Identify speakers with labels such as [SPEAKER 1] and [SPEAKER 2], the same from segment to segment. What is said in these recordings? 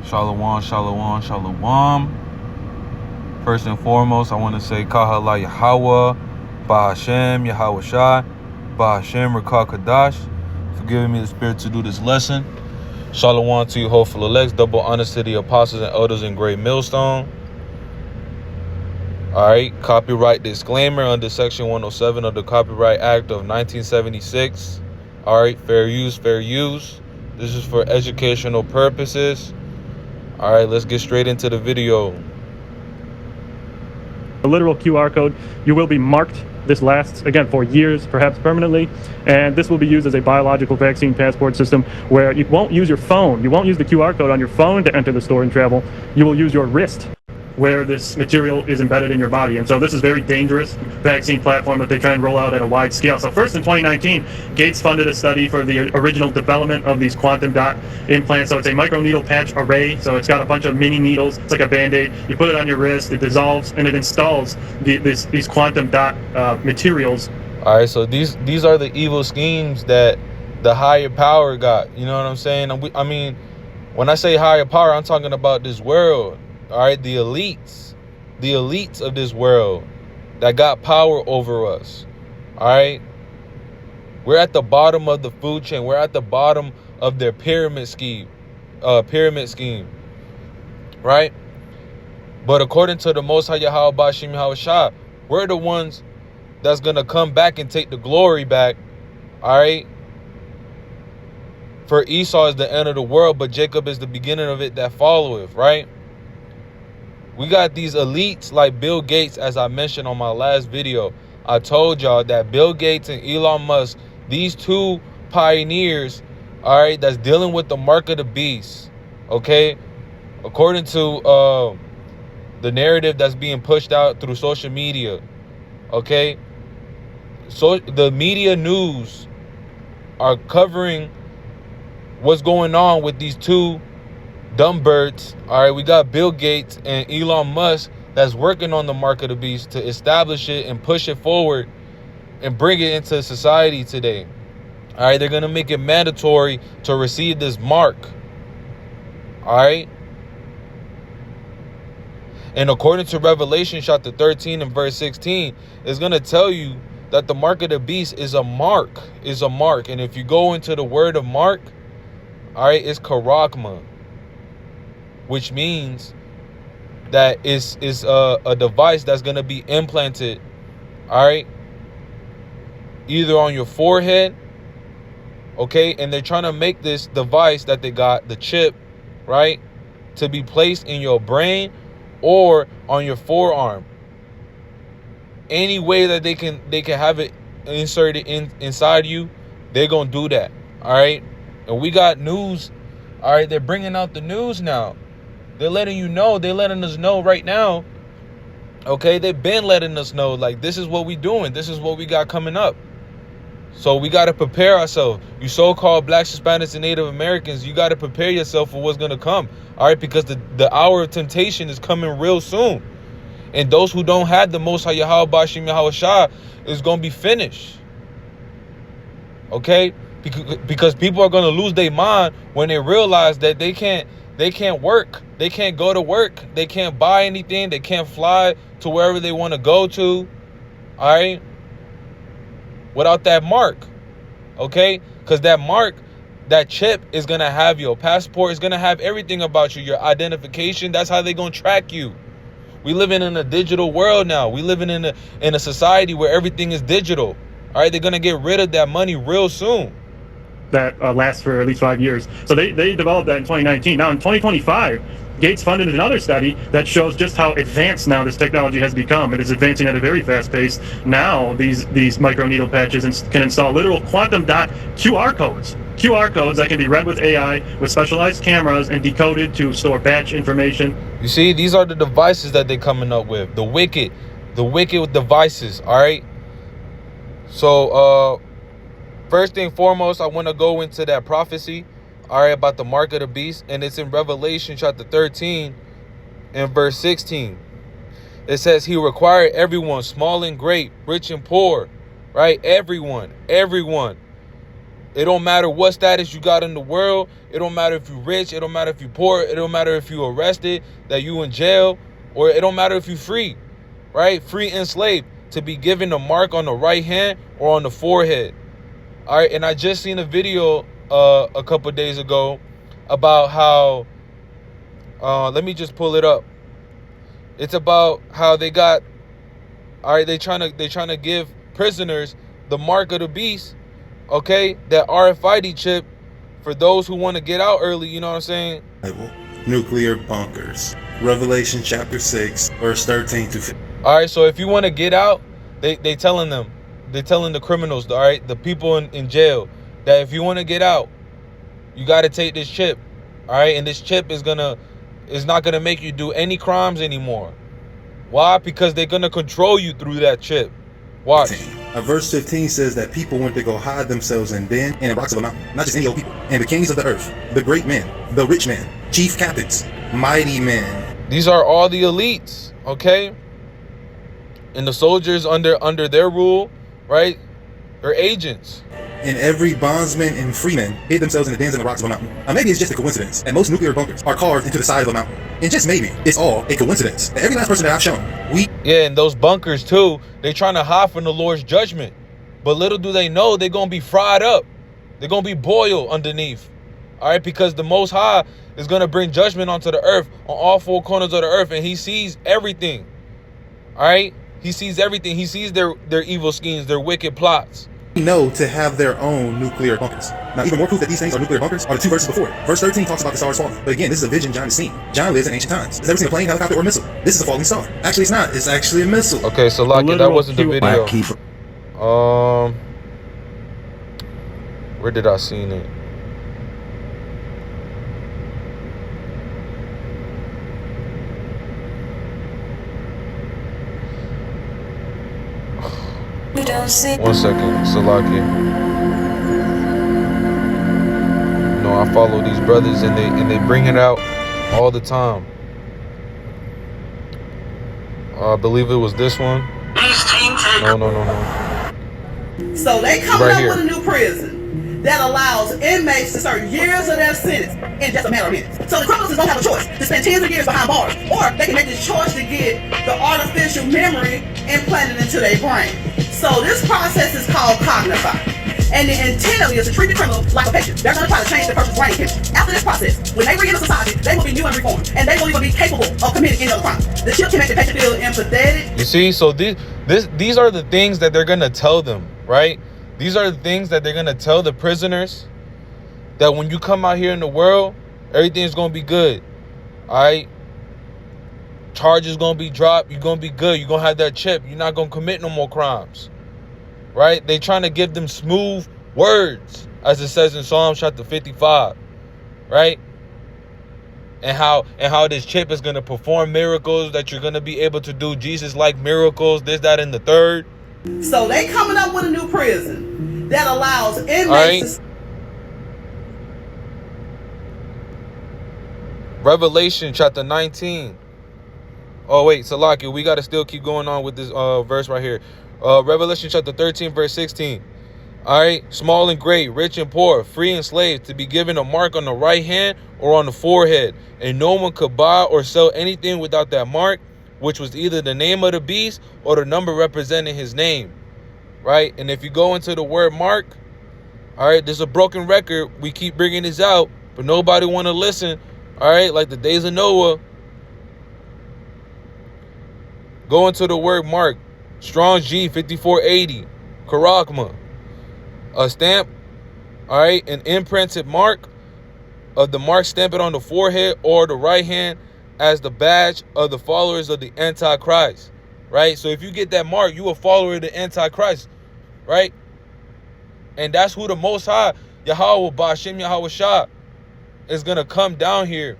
[SPEAKER 1] Shalom, shalom, shalom. First and foremost, I want to say Kahala Yahweh, Bahashem, Yahweh Shai, Bahashem, Rakah Kadash, for giving me the spirit to do this lesson. Shalom to you, hopeful elects, double honors to the apostles and elders in great millstone. Alright, copyright disclaimer under Section 107 of the Copyright Act of 1976. Alright, fair use, fair use. This is for educational purposes. Alright, let's get straight into the video.
[SPEAKER 2] A literal QR code. You will be marked. This lasts, again, for years, perhaps permanently. And this will be used as a biological vaccine passport system where you won't use your phone. You won't use the QR code on your phone to enter the store and travel. You will use your wrist where this material is embedded in your body. And so this is very dangerous vaccine platform that they try and roll out at a wide scale. So first in 2019, Gates funded a study for the original development of these quantum dot implants. So it's a microneedle patch array. So it's got a bunch of mini needles. It's like a Band-Aid. You put it on your wrist, it dissolves, and it installs these quantum dot materials.
[SPEAKER 1] All right, so these are the evil schemes that the higher power got. You know what I'm saying? I mean, when I say higher power, I'm talking about this world. All right, the elites of this world that got power over us. All right, we're at the bottom of the food chain. We're at the bottom of their pyramid scheme, right? But according to the Most High Yahweh Bashim Yahweh Shah, we're the ones that's gonna come back and take the glory back. All right. For Esau is the end of the world, but Jacob is the beginning of it that followeth, right? We got these elites like Bill Gates, as I mentioned on my last video. I told y'all that Bill Gates and Elon Musk, these two pioneers, all right, that's dealing with the mark of the beast, okay? According to the narrative that's being pushed out through social media, okay? So the media news are covering what's going on with these two dumb birds. All right, we got Bill Gates and Elon Musk that's working on the mark of the beast to establish it and push it forward and bring it into society today. All right, they're going to make it mandatory to receive this mark. All right. And according to Revelation chapter 13 and verse 16, it's going to tell you that the mark of the beast is a mark, And if you go into the word of mark, all right, it's karagma, which means that it's a device that's going to be implanted, all right, either on your forehead, okay, and they're trying to make this device that they got, the chip, right, to be placed in your brain or on your forearm. Any way that they can have it inserted inside you, they're going to do that, all right? And we got news, all right, they're bringing out the news now. They're letting you know, they're letting us know right now, okay? They've been letting us know, like, this is what we doing. This is what we got coming up. So we got to prepare ourselves. You so-called Blacks, Hispanics, and Native Americans, you got to prepare yourself for what's going to come, all right? Because the hour of temptation is coming real soon. And those who don't have the Most High Yahweh Bashim Yahweh Shah is going to be finished, okay? Because people are going to lose their mind when they realize that they can't work. They can't go to work. They can't buy anything. They can't fly to wherever they want to go to, all right, without that mark, okay? Because that mark, that chip is going to have your passport. It's going to have everything about you, your identification. That's how they're going to track you. We living in a digital world now. We living in a society where everything is digital, all right? They're going to get rid of that money real soon.
[SPEAKER 2] That lasts for at least 5 years. So they developed that in 2019. Now in 2025, Gates funded another study that shows just how advanced now this technology has become. It is advancing at a very fast pace. Now these microneedle patches can install literal quantum dot QR codes that can be read with AI, with specialized cameras, and decoded to store batch information.
[SPEAKER 1] You see, these are the devices that they're coming up with. The wicked devices, all right? So, first thing foremost, I want to go into that prophecy, all right, about the mark of the beast. And it's in Revelation chapter 13 and verse 16. It says, he required everyone, small and great, rich and poor, right? Everyone, It don't matter what status you got in the world. It don't matter if you rich. It don't matter if you poor. It don't matter if you arrested, that you in jail, or it don't matter if you free, right? Free enslaved, to be given a mark on the right hand or on the forehead. All right, and I just seen a video a couple days ago about how, let me just pull it up. It's about how they got, all right, they trying to give prisoners the mark of the beast, okay, that RFID chip for those who want to get out early, you know what I'm saying?
[SPEAKER 3] Bible, nuclear bunkers. Revelation chapter 6, verse 13 to 15.
[SPEAKER 1] All right, so if you want to get out, they telling the criminals, all right, the people in jail, that if you want to get out, you got to take this chip, all right? And this chip is not gonna make you do any crimes anymore. Why? Because they're gonna control you through that chip. Watch.
[SPEAKER 3] Verse 15 says that people went to go hide themselves in den and in rocks of a mountain. Not just any old people. And the kings of the earth, the great men, the rich men, chief captains, mighty men.
[SPEAKER 1] These are all the elites, okay? And the soldiers under their rule, right, are agents.
[SPEAKER 3] And every bondsman and freeman hid themselves in the dens and the rocks of a mountain. Maybe it's just a coincidence that most nuclear bunkers are carved into the side of a mountain. And just maybe, it's all a coincidence that every last person that I've shown,
[SPEAKER 1] Yeah, and those bunkers too, they trying to hide from the Lord's judgment. But little do they know, they're going to be fried up. They're going to be boiled underneath. All right, because the Most High is going to bring judgment onto the earth, on all four corners of the earth, and he sees everything. All right? He sees everything. He sees their evil schemes, their wicked plots.
[SPEAKER 3] know to have their own nuclear bunkers. Now, even more proof that these things are nuclear bunkers are the 2 verses before it. Verse 13 talks about the stars falling. But again, this is a vision John has seen. John lives in ancient times. Has ever seen a plane, helicopter, or missile? This is a falling star. Actually, it's not. It's actually a missile.
[SPEAKER 1] Okay, so Lucky, that wasn't the video. Where did I seen it? One second, Salaki. You know, I follow these brothers and they bring it out all the time. I believe it was this one. No.
[SPEAKER 4] So they coming up with a new prison that allows inmates to serve years of their sentence in just a matter of minutes. So the criminals don't have a choice to spend tens of years behind bars, or they can make this choice to get the artificial memory implanted into their brain. So this process is called cognify. And the intent of it is to treat the criminal like a patient. They're going to try to change the person's brain chemistry. After this process, when they re-enter society, they will be new and reformed, and they will even be capable of committing any other crime. The chip can make the patient feel empathetic.
[SPEAKER 1] You see, so these are the things that they're going to tell them, right? These are the things that they're going to tell the prisoners, that when you come out here in the world, everything's going to be good, all right? Charges going to be dropped. You're going to be good. You're going to have that chip. You're not going to commit no more crimes, right? They trying to give them smooth words, as it says in Psalm chapter 55, right? And how this chip is going to perform miracles, that you're going to be able to do Jesus-like miracles, this, that, and the third.
[SPEAKER 4] So they coming up with a new prison that allows inmates to...
[SPEAKER 1] Revelation chapter 19. Oh, wait, Salaki, we got to still keep going on with this verse right here. Revelation chapter 13, verse 16. All right, small and great, rich and poor, free and slave, to be given a mark on the right hand or on the forehead. And no one could buy or sell anything without that mark, which was either the name of the beast or the number representing his name. Right? And if you go into the word mark, all right, there's a broken record. We keep bringing this out, but nobody want to listen. All right, like the days of Noah. Go into the word mark. Strong's G 5480. Karagma. A stamp, all right, an imprinted mark of the mark, stamp it on the forehead or the right hand as the badge of the followers of the Antichrist, right? So if you get that mark, you a follower of the Antichrist, right? And that's who the Most High, Yahweh Ba'ashem Yahweh Shah, is going to come down here.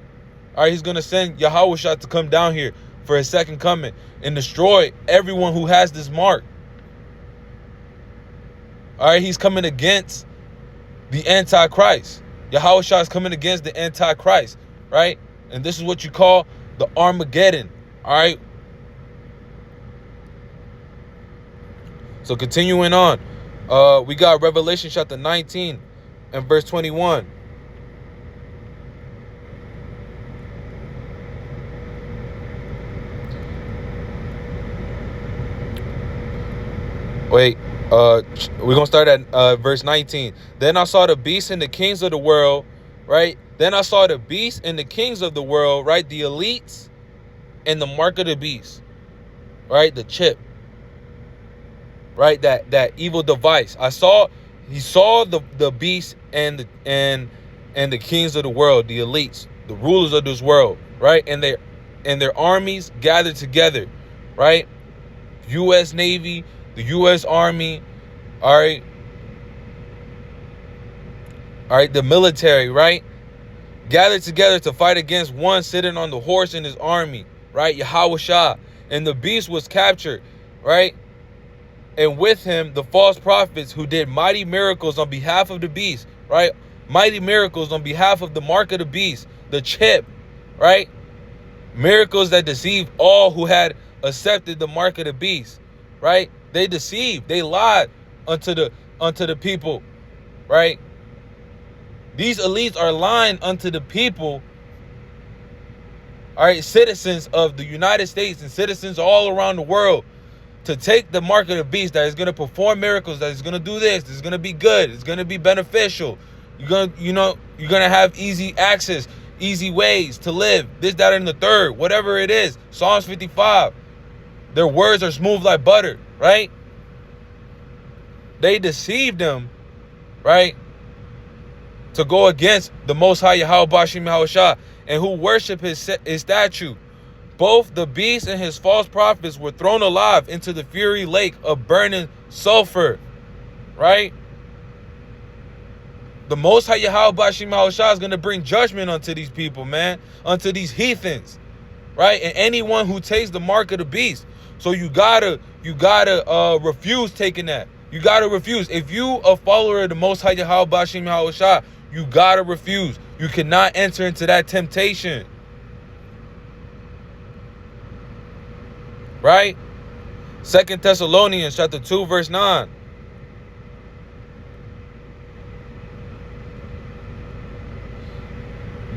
[SPEAKER 1] All right, he's going to send Yahweh Shah to come down here for his second coming and destroy everyone who has this mark. All right, he's coming against the Antichrist. Yahweh Shah is coming against the Antichrist, right? And this is what you call the Armageddon, all right? So continuing on, we got Revelation chapter 19, and verse 21. Wait, we're gonna start at verse 19. Then I saw the beasts and the kings of the world, right? Then I saw the beasts and the kings of the world, right? The elites and the mark of the beast, right? The chip, right? That evil device. He saw the beast and the kings of the world, the elites, the rulers of this world, right? And their armies gathered together, right? U.S. Navy, the U.S. Army, all right, the military, right, gathered together to fight against one sitting on the horse in his army, right, Yahweh Shah. And the beast was captured, right, and with him the false prophets who did mighty miracles on behalf of the beast, right, mighty miracles on behalf of the mark of the beast, the chip, right, miracles that deceived all who had accepted the mark of the beast, right. They deceived, they lied unto the people, right? These elites are lying unto the people, all right, citizens of the United States and citizens all around the world, to take the mark of the beast that is going to perform miracles, that is going to do this is going to be good, it's going to be beneficial. You're going to have easy access, easy ways to live, this, that, and the third, whatever it is. Psalms 55. Their words are smooth like butter, right? They deceived them, right, to go against the Most High Yahweh Bashim Yahushua, and who worship his statue. Both the beast and his false prophets were thrown alive into the fiery lake of burning sulfur, right? The Most High Yahweh Bashim Yahushua is going to bring judgment unto these people, man, unto these heathens, right? And anyone who takes the mark of the beast. So you gotta refuse taking that. You gotta refuse. If you a follower of the Most High Yahweh Bashim Yahushua, you gotta refuse. You cannot enter into that temptation, right? 2 Thessalonians chapter 2 verse 9.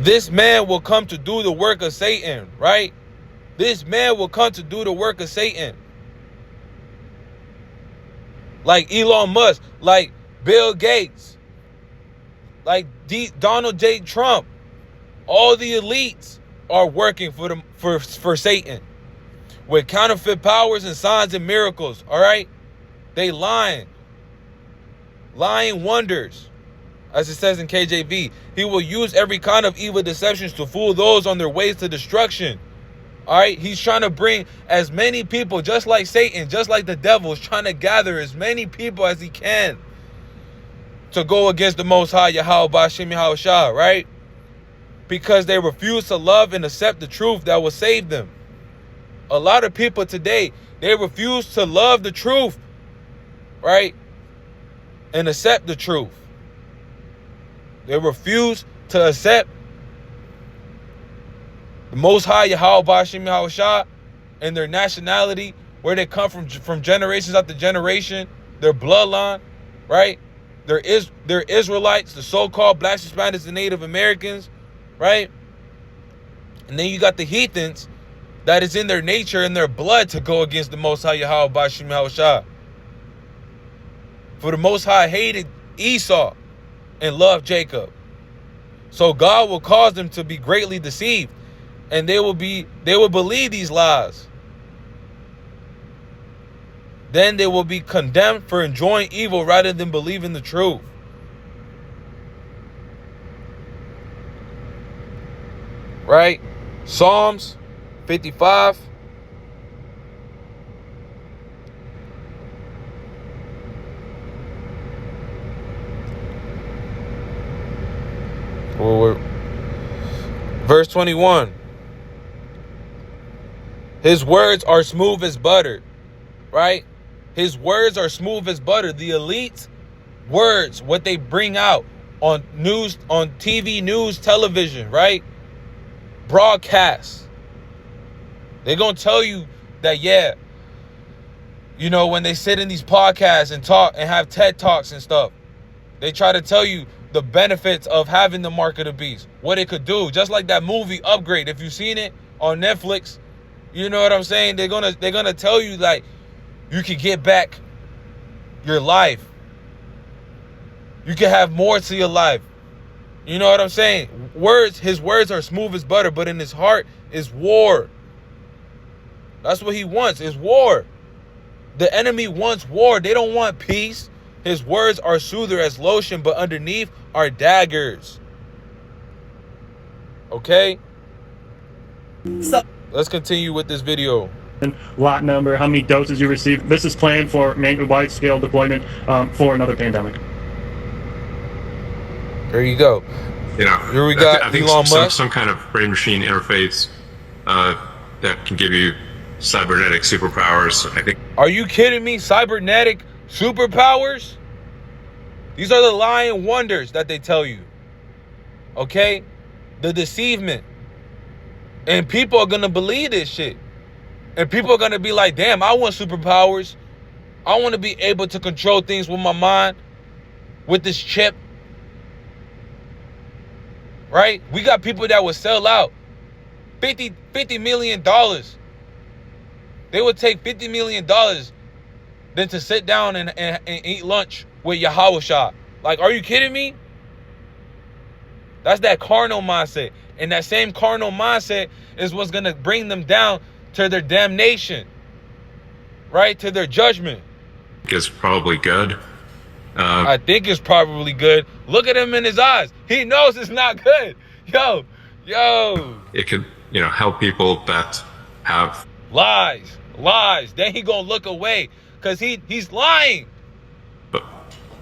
[SPEAKER 1] This man will come to do the work of Satan, right? This man will come to do the work of Satan. Like Elon Musk, like Bill Gates, like Donald J. Trump. All the elites are working for Satan with counterfeit powers and signs and miracles, all right? They lying wonders. As it says in KJV, he will use every kind of evil deceptions to fool those on their ways to destruction. All right, he's trying to bring as many people, just like Satan, just like the devil is trying to gather as many people as he can to go against the Most High Yahweh Bashim Yahushua, right? Because they refuse to love and accept the truth that will save them. A lot of people today, they refuse to love the truth, right? And accept the truth. They refuse to accept the Most High Yahweh Bashim Yahushua and their nationality, where they come from generations after generation, their bloodline, right? They're Israelites, the so-called Blacks, Hispanics, and Native Americans, right? And then you got the heathens that is in their nature and their blood to go against the Most High Yahweh Bashim Yahushua. For the Most High hated Esau and loved Jacob. So God will cause them to be greatly deceived. And they will believe these lies. Then they will be condemned for enjoying evil rather than believing the truth. Right? Psalms 55. Verse 21. His words are smooth as butter, right? His words are smooth as butter. The elite words, what they bring out on news, on TV, news, television, right? Broadcasts. They're going to tell you that, yeah, you know, when they sit in these podcasts and talk and have TED Talks and stuff, they try to tell you the benefits of having the mark of the beast, what it could do. Just like that movie Upgrade. If you've seen it on Netflix, you know what I'm saying? They're gonna tell you like you can get back your life. You can have more to your life. You know what I'm saying? His words are smooth as butter, but in his heart is war. That's what he wants, is war. The enemy wants war. They don't want peace. His words are soother as lotion, but underneath are daggers. Okay?
[SPEAKER 4] So
[SPEAKER 1] let's continue with this video.
[SPEAKER 2] Lot number, how many doses you received. This is planned for wide-scale deployment for another pandemic.
[SPEAKER 1] There you go.
[SPEAKER 5] You know,
[SPEAKER 1] here we got
[SPEAKER 5] I think
[SPEAKER 1] Elon Musk.
[SPEAKER 5] Some kind of brain-machine interface that can give you cybernetic superpowers. I think.
[SPEAKER 1] Are you kidding me? Cybernetic superpowers? These are the lying wonders that they tell you. Okay? The deceivement. And people are gonna believe this shit. And people are gonna be like, damn, I want superpowers. I want to be able to control things with my mind, with this chip. Right? We got people that would sell out $50 million. They would take $50 million than to sit down and eat lunch with Yahweh Shah. Like, are you kidding me? That's that carnal mindset. And that same carnal mindset is what's going to bring them down to their damnation. Right? To their judgment.
[SPEAKER 5] It's probably good.
[SPEAKER 1] I think it's probably good. Look at him in his eyes. He knows it's not good. Yo.
[SPEAKER 5] It could, help people that have
[SPEAKER 1] lies. Then he gonna look away because he's lying.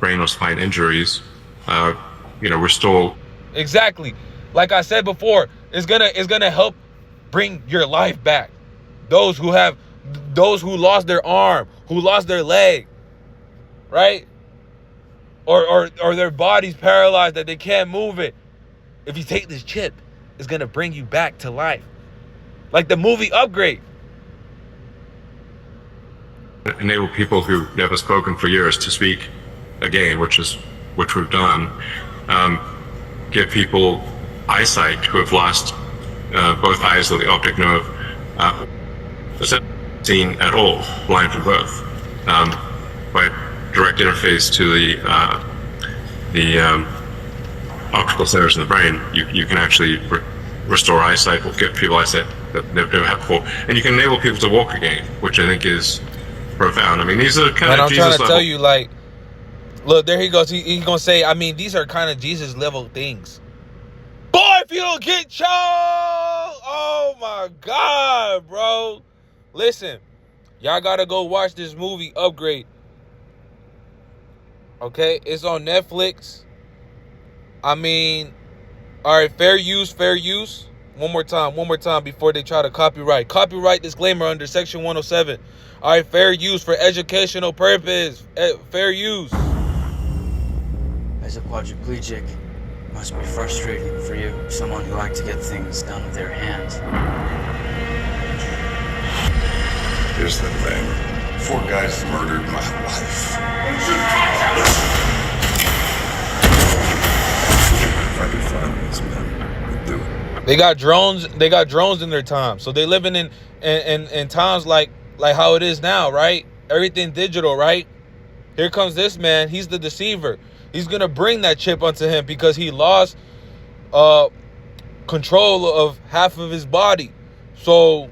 [SPEAKER 5] Brain or spine injuries. We're still
[SPEAKER 1] exactly like I said before. It's gonna help bring your life back. Those who lost their arm, who lost their leg, right? Or their body's paralyzed that they can't move it. If you take this chip, it's gonna bring you back to life. Like the movie Upgrade.
[SPEAKER 5] Enable people who've never spoken for years to speak again, which we've done. Give people eyesight who have lost both eyes of the optic nerve, seen at all, blind from birth, by direct interface to the optical centers in the brain. You can actually restore eyesight, or give people eyesight that they've never had before, and you can enable people to walk again, which I think is profound. I mean, these are kind of Jesus level.
[SPEAKER 1] I'm trying to tell you, like, look, there he goes. He's gonna say, I mean, these are kind of Jesus level things. Boy, if you don't get chose, oh my God, bro. Listen, y'all gotta go watch this movie Upgrade. Okay, it's on Netflix. I mean, all right, fair use. One more time before they try to copyright. Copyright disclaimer under Section 107. All right, fair use for educational purpose. Fair use.
[SPEAKER 6] As a quadriplegic, it must be frustrating for you, someone who likes to get things done with their hands.
[SPEAKER 7] Here's the thing. 4 guys murdered my wife. If I could find these men, I'd do it.
[SPEAKER 1] They got drones in their time. So they living in times like how it is now, right? Everything digital, right? Here comes this man. He's the deceiver. He's going to bring that chip onto him because he lost control of half of his body. So,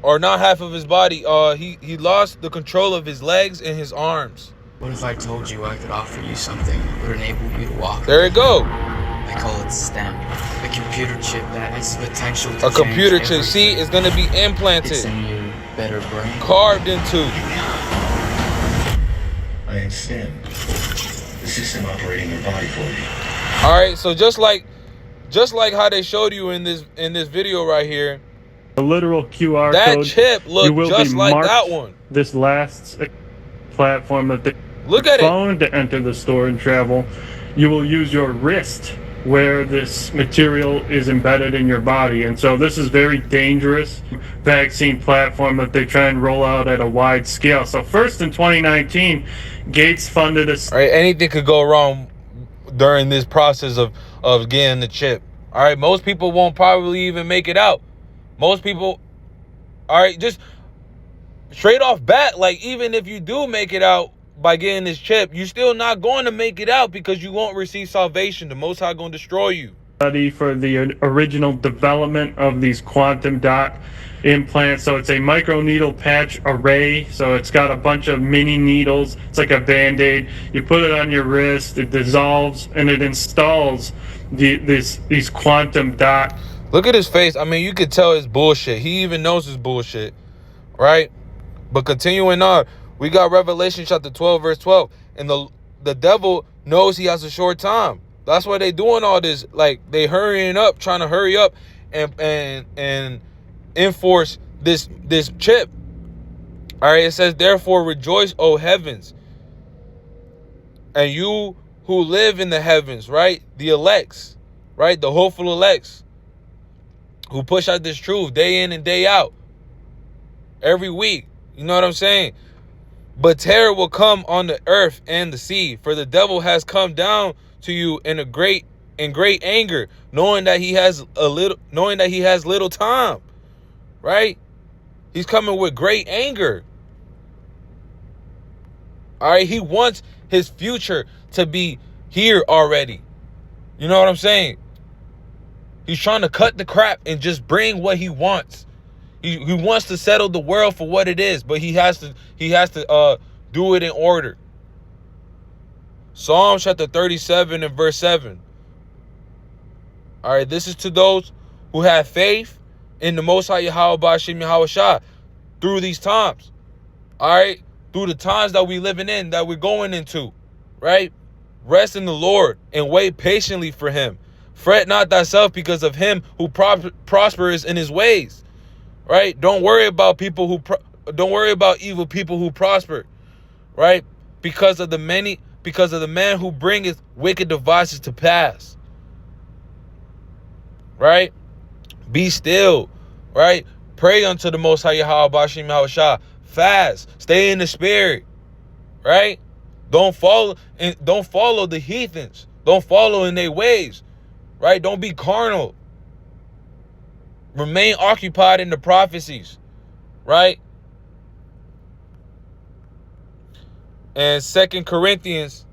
[SPEAKER 1] or not half of his body. He lost the control of his legs and his arms.
[SPEAKER 6] What if I told you I could offer you something that would enable you to walk?
[SPEAKER 1] There you go.
[SPEAKER 6] I call it STEM. A computer chip that has the potential to
[SPEAKER 1] a computer chip. See, it's going to be implanted.
[SPEAKER 6] It's in your better brain.
[SPEAKER 1] Carved into.
[SPEAKER 7] I understand. The system operating your body for you.
[SPEAKER 1] All right, so just like how they showed you in this video right here,
[SPEAKER 2] the literal QR
[SPEAKER 1] that
[SPEAKER 2] code.
[SPEAKER 1] chip looked just like that one.
[SPEAKER 2] This last platform that they
[SPEAKER 1] look at
[SPEAKER 2] phone to enter the store and travel, you will use your wrist where this material is embedded in your body. And so this is very dangerous vaccine platform that they try and roll out at a wide scale. So first in 2019, Gates funded a...
[SPEAKER 1] All right, anything could go wrong. during this process of getting the chip. All right, most people won't probably even make it out. Most people, all right, just straight off bat, like even if you do make it out by getting this chip, you're still not going to make it out because you won't receive salvation. The Most High going to destroy you.
[SPEAKER 2] Study for the original development of these quantum dot implants. So it's a microneedle patch array. So it's got a bunch of mini needles. It's like a band-aid. You put it on your wrist, it dissolves, and it installs these quantum dot.
[SPEAKER 1] Look at his face. I mean, you could tell it's bullshit. He even knows it's bullshit, right? But continuing on, we got Revelation chapter 12, verse 12. And the devil knows he has a short time. That's why they doing all this. Like, they hurrying up, trying to hurry up and enforce this chip. All right, it says, therefore rejoice, O heavens, and you who live in the heavens, right? The elects, right? The hopeful elects who push out this truth day in and day out, every week. You know what I'm saying? But terror will come on the earth and the sea, for the devil has come down to you in great anger, knowing that he has little time, right? He's coming with great anger. All right, he wants his future to be here already. You know what I'm saying? He's trying to cut the crap and just bring what he wants. He wants to settle the world for what it is, but he has to do it in order. Psalm chapter 37 and verse 7. All right, this is to those who have faith in the Most High Yahweh Ba'ashem Yahweh Shah through these times. All right, through the times that we living in, that we're going into, right? Rest in the Lord and wait patiently for him. Fret not thyself because of him who prospers in his ways. Right? Don't worry about evil people who prosper. Right? Because of the man who bringeth wicked devices to pass. Right? Be still. Right? Pray unto the Most High Yahweh Ba'ashem Yahweh Shah. Fast. Stay in the spirit. Right? Don't follow the heathens. Don't follow in their ways. Right? Don't be carnal. Remain occupied in the prophecies. Right? And 2 Corinthians,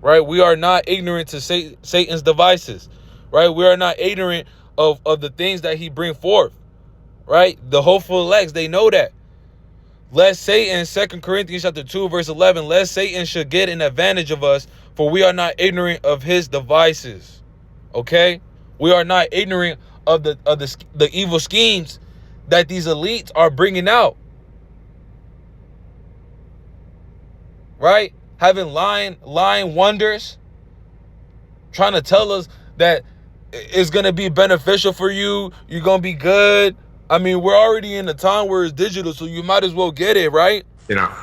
[SPEAKER 1] right? We are not ignorant to Satan's devices. Right? We are not ignorant of the things that he bring forth. Right? The hopeful elects, they know that. Lest Satan, 2 Corinthians chapter 2, verse 11, lest Satan should get an advantage of us, for we are not ignorant of his devices. Okay? We are not ignorant of the evil schemes that these elites are bringing out. Right? Having lying wonders, trying to tell us that it's going to be beneficial for you, you're going to be good. I mean, we're already in a time where it's digital, so you might as well get it, right?
[SPEAKER 5] You know,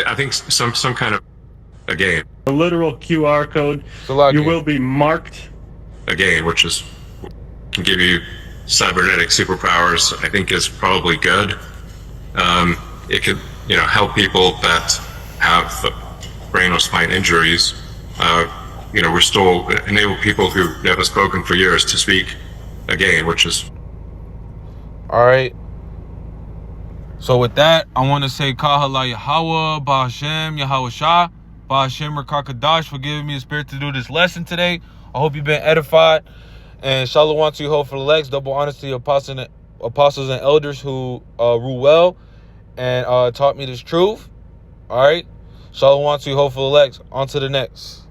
[SPEAKER 5] I think some kind of, again,
[SPEAKER 2] A literal QR code. You will be marked.
[SPEAKER 5] Again, which is can give you cybernetic superpowers, I think is probably good. It could, help people that have brain or spine injuries. Restore, enable people who've never spoken for years to speak again, which is.
[SPEAKER 1] All right. So with that, I want to say Kahala Yahweh, Ba'ashem, Yahweh Shah, Ba'ashem Rakakadash for giving me the spirit to do this lesson today. I hope you've been edified. And shalom to you, hopeful elects. Double honor to your apostles and elders who rule well and taught me this truth. All right. Shalom to you, hopeful elects. On to the next.